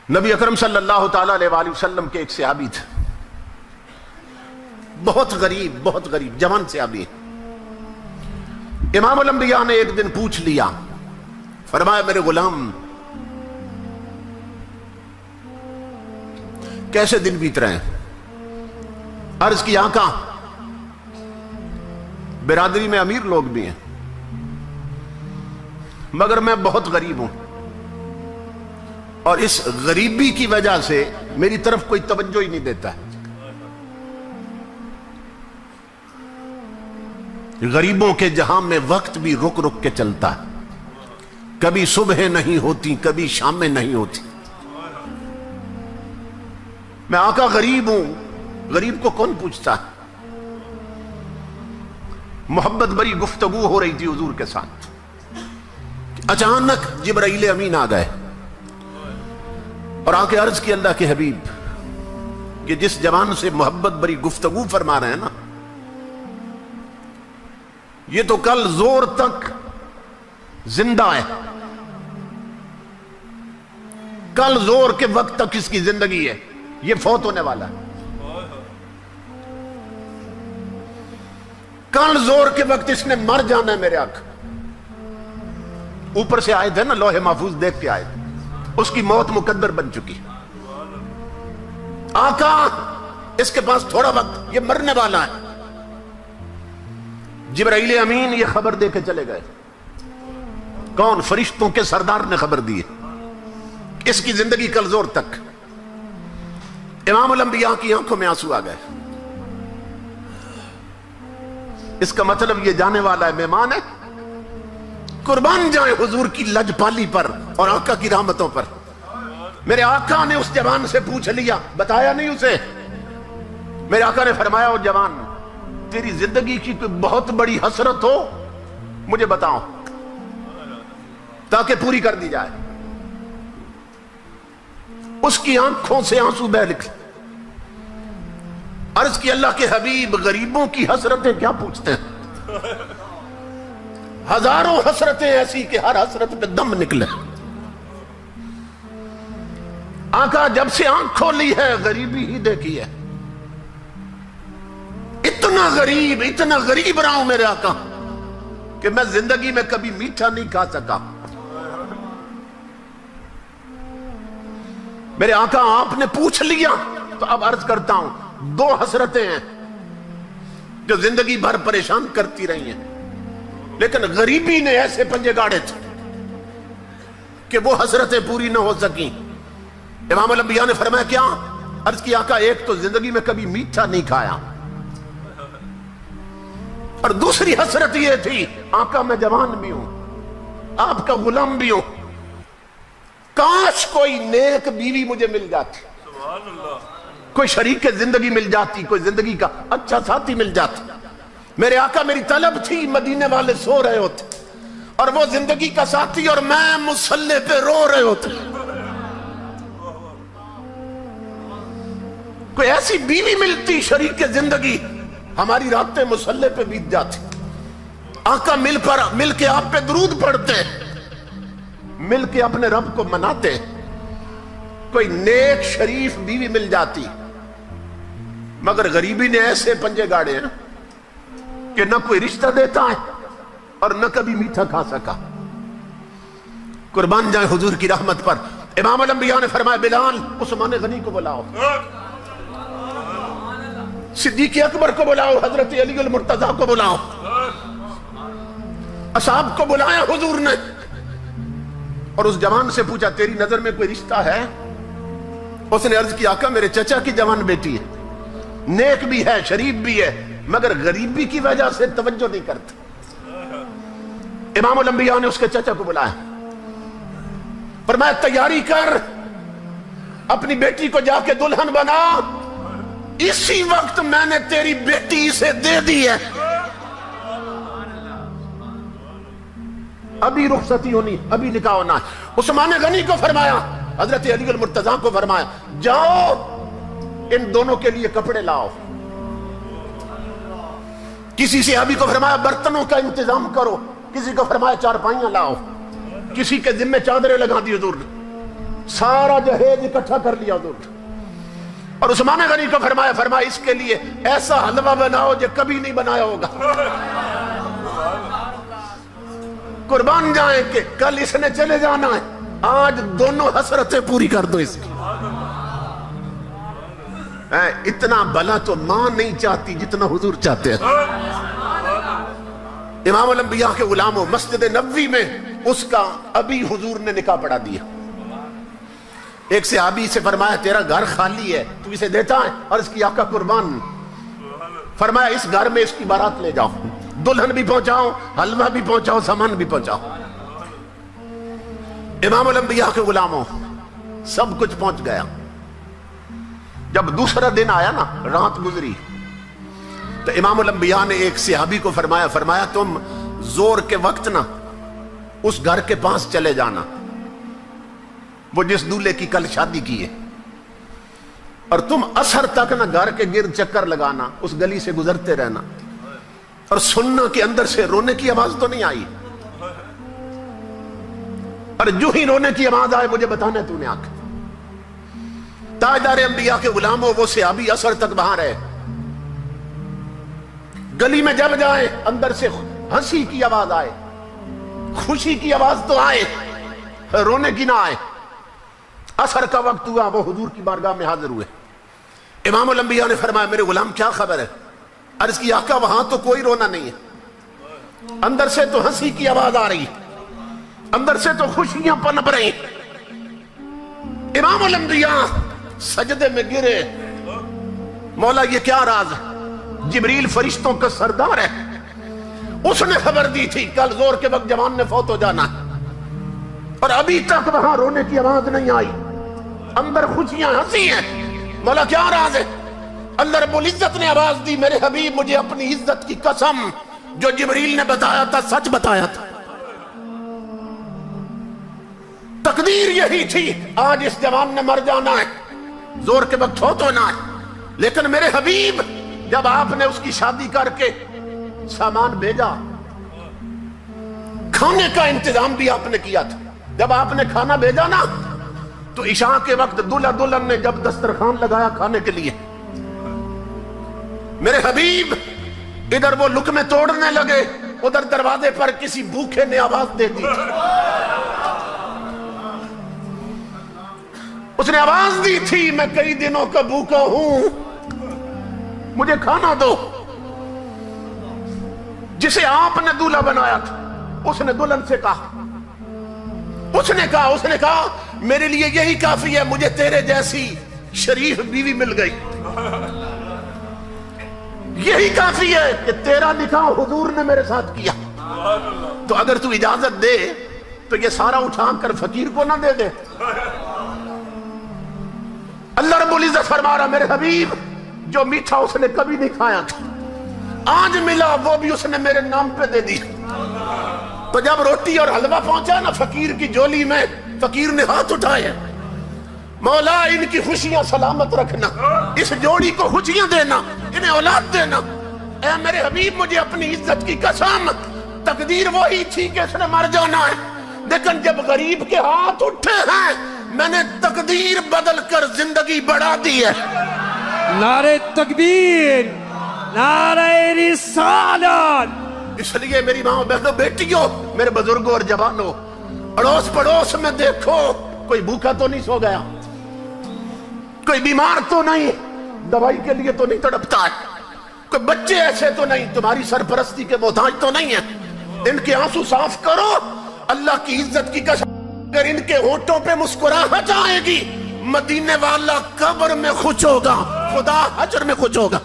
نبی اکرم صلی اللہ تعالی علیہ وآلہ وسلم کے ایک صحابی تھے، بہت غریب جوان صحابی. امام الانبیاء نے ایک دن پوچھ لیا، فرمایا میرے غلام کیسے دن بیت رہے ہیں؟ عرض کی آقا برادری میں امیر لوگ بھی ہیں مگر میں بہت غریب ہوں اور اس غریبی کی وجہ سے میری طرف کوئی توجہ ہی نہیں دیتا ہے. غریبوں کے جہاں میں وقت بھی رک رک کے چلتا ہے، کبھی صبح نہیں ہوتی کبھی شامیں نہیں ہوتی. میں آقا غریب ہوں، غریب کو کون پوچھتا ہے؟ محبت بری گفتگو ہو رہی تھی حضور کے ساتھ، اچانک جبرائیل امین آ گئے اور آ کے عرض کی اللہ کے حبیب کہ جس جوان سے محبت بری گفتگو فرما رہے ہیں نا، یہ تو کل زور تک زندہ ہے، کل زور کے وقت تک اس کی زندگی ہے، یہ فوت ہونے والا ہے. کل زور کے وقت اس نے مر جانا ہے میرے آقا. اوپر سے آئے تھے نا، لوح محفوظ دیکھ کے آئے تھے، اس کی موت مقدر بن چکی. آقا اس کے پاس تھوڑا وقت، یہ مرنے والا ہے. جبرائیل امین یہ خبر دے کے چلے گئے. کون؟ فرشتوں کے سردار نے خبر دی ہے اس کی زندگی کل زور تک. امام الانبیاء کی آنکھوں میں آنسو آ گئے. اس کا مطلب یہ جانے والا ہے، مہمان ہے. قربان جائیں حضور کی لجپالی پر اور آقا کی رحمتوں پر. میرے آقا نے اس جوان سے پوچھ لیا، بتایا نہیں اسے. میرے آقا نے فرمایا او جوان، تیری زندگی کی کوئی بہت بڑی حسرت ہو مجھے بتاؤ تاکہ پوری کر دی جائے. اس کی آنکھوں سے آنسو بہہ نکلے. عرض کی اللہ کے حبیب غریبوں کی حسرتیں کیا پوچھتے ہیں؟ ہزاروں حسرتیں ایسی کہ ہر حسرت پہ دم نکلے. آقا جب سے آنکھ کھولی ہے غریبی ہی دیکھی ہے. اتنا غریب رہا ہوں میرے آقا کہ میں زندگی میں کبھی میٹھا نہیں کھا سکا. میرے آقا آپ نے پوچھ لیا تو اب عرض کرتا ہوں، دو حسرتیں ہیں جو زندگی بھر پریشان کرتی رہی ہیں، لیکن غریبی نے ایسے پنجے گاڑے تھے کہ وہ حسرتیں پوری نہ ہو سکیں. امام الانبیاء نے فرمایا کیا؟ عرض کی آقا ایک تو زندگی میں کبھی میٹھا نہیں کھایا اور دوسری حسرت یہ تھی آقا میں جوان بھی ہوں، آپ کا غلام بھی ہوں، کاش کوئی نیک بیوی مجھے مل جاتی، کوئی شریک زندگی مل جاتی، کوئی زندگی کا اچھا ساتھی مل جاتا. میرے آقا میری طلب تھی، مدینے والے سو رہے ہوتے اور وہ زندگی کا ساتھی اور میں مصلی پہ رو رہے ہوتے. کوئی ایسی بیوی ملتی شریک زندگی، ہماری راتیں مصلی پہ بیت جاتی. آقا مل کے آپ پہ درود پڑھتے، مل کے اپنے رب کو مناتے. کوئی نیک شریف بیوی مل جاتی، مگر غریبی نے ایسے پنجے گاڑے ہیں کہ نہ کوئی رشتہ دیتا ہے اور نہ کبھی میٹھا کھا سکا. قربان جائیں حضور کی رحمت پر. امام الانبیاء نے فرمایا بلال عثمان غنی کو بلاؤ، صدیق اکبر کو بلاؤ، حضرت علی المرتضیٰ کو بلاؤ. اصحاب کو بلایا حضور نے اور اس جوان سے پوچھا تیری نظر میں کوئی رشتہ ہے؟ اس نے عرض کی آقا میرے چچا کی جوان بیٹی ہے، نیک بھی ہے شریف بھی ہے مگر غریبی کی وجہ سے توجہ نہیں کرتا. امام الانبیاء نے اس کے چچا کو بلایا، فرمایا تیاری کر، اپنی بیٹی کو جا کے دلہن بنا، اسی وقت میں نے تیری بیٹی اسے دے دی ہے. ابھی رخصتی ہونی، ابھی نکاح ہونا ہے. عثمان غنی کو فرمایا، حضرت علی المرتضیٰ کو فرمایا جاؤ ان دونوں کے لیے کپڑے لاؤ. کسی صحابی کو فرمایا برتنوں کا انتظام کرو، کسی کو فرمایا چارپائیاں لاؤ. کسی کے ذمہ چادریں لگا دی حضور نے، سارا جہیز اکٹھا کر لیا حضور نے، اور عثمان غنی کو فرمایا اس کے لیے ایسا حلوہ بناؤ جو کبھی نہیں بنایا ہوگا، قربان جائیں کہ کل اس نے چلے جانا ہے، آج دونوں حسرتیں پوری کر دو اس کی۔ اتنا بھلا تو ماں نہیں چاہتی جتنا حضور چاہتے ہیں۔ امام الانبیاء کے غلاموں، مسجد نبوی میں اس کا ابھی حضور نے نکاح پڑھا دیا۔ ایک صحابی سے فرمایا تیرا گھر خالی ہے، تو اسے دیتا ہے؟ اور اس کی آقا قربان فرمایا اس گھر میں اس کی بارات لے جاؤ، دلہن بھی پہنچاؤ، حلوہ بھی پہنچاؤ، سامان بھی پہنچاؤ۔ امام الانبیاء کے غلاموں، سب کچھ پہنچ گیا۔ جب دوسرا دن آیا نا، رات گزری، تو امام الانبیاء نے ایک صحابی کو فرمایا تم زور کے وقت نا اس گھر کے پاس چلے جانا، وہ جس دولہے کی کل شادی کی ہے، اور تم عصر تک نا گھر کے گرد چکر لگانا، اس گلی سے گزرتے رہنا، اور سننا کہ اندر سے رونے کی آواز تو نہیں آئی، اور جو ہی رونے کی آواز آئے مجھے بتانا تو نے آ کے۔ تاجدار انبیاء کے غلاموں، وہ صحابی عصر تک وہاں رہے، گلی میں جب جائے اندر سے ہنسی کی آواز آئے، خوشی کی آواز تو آئے، رونے کی نہ آئے۔ عصر کا وقت ہوا، وہ حضور کی بارگاہ میں حاضر ہوئے۔ امام الانبیاء نے فرمایا میرے غلام کیا خبر ہے؟ عرض کی آقا وہاں تو کوئی رونا نہیں ہے، اندر سے تو ہنسی کی آواز آ رہی، اندر سے تو خوشیاں پنپ رہی۔ امام الانبیاء سجدے میں گرے، مولا یہ کیا راز ہے؟ جبریل فرشتوں کا سردار ہے، اس نے خبر دی تھی کل زور کے وقت جوان نے فوت ہو جانا ہے، اور ابھی تک وہاں رونے کی آواز نہیں آئی، اندر خوشیاں ہنسی ہیں۔ مولا کیا راز ہے؟ اللہ رب العزت نے آواز دی میرے حبیب مجھے اپنی عزت کی قسم جو جبریل نے بتایا تھا سچ بتایا تھا، تقدیر یہی تھی آج اس جوان نے مر جانا ہے، زور کے وقت فوت ہونا ہے، لیکن میرے حبیب جب آپ نے اس کی شادی کر کے سامان بھیجا، کھانے کا انتظام بھی آپ نے کیا تھا، جب آپ نے کھانا بھیجا نا تو عشاء کے وقت دلہا دلہن نے جب دسترخوان لگایا کھانے کے لیے، میرے حبیب ادھر وہ لقمے توڑنے لگے، ادھر دروازے پر کسی بھوکے نے آواز دے دی، اس نے آواز دی تھی میں کئی دنوں کا بھوکا ہوں، مجھے کھانا دو۔ جسے آپ نے دولہا بنایا تھا اس نے دلہن سے کہا، اس نے کہا میرے لیے یہی کافی ہے، مجھے تیرے جیسی شریف بیوی مل گئی، یہی کافی ہے کہ تیرا نکاح حضور نے میرے ساتھ کیا، تو اگر تو اجازت دے تو یہ سارا اٹھا کر فقیر کو نہ دے دے۔ اللہ رب العزت فرما رہا میرے حبیب جو میٹھا اس نے کبھی نہیں کھایا تھا آج ملا وہ بھی اس نے میرے نام پہ دے دی۔ تو جب روٹی اور حلوہ پہنچا نا فقیر کی جولی میں، فقیر نے ہاتھ اٹھائے، مولا ان کی خوشیاں سلامت رکھنا، اس جوڑی کو خوشیاں دینا، انہیں اولاد دینا۔ اے میرے حبیب مجھے اپنی عزت کی قسم، تقدیر وہی تھی کہ اس نے مر جانا ہے، لیکن جب غریب کے ہاتھ اٹھے ہیں میں نے تقدیر بدل کر زندگی بڑھا دی ہے۔ نعرہ تکبیر، نعرہ رسالت۔ اس لیے میری ماں بہنوں بیٹیوں، میرے بزرگوں اور جوانوں، اڑوس پڑوس میں دیکھو کوئی بھوکا تو نہیں سو گیا، کوئی بیمار تو نہیں، دوائی کے لیے تو نہیں تڑپتا ہے، کوئی بچے ایسے تو نہیں تمہاری سرپرستی کے محتاج تو نہیں ہیں۔ ان کے آنسو صاف کرو، اللہ کی عزت کی قسم اگر ان کے ہونٹوں پہ مسکراہٹ آئے گی مدینے والا قبر میں خوش ہوگا، خدا حشر میں خوش ہوگا۔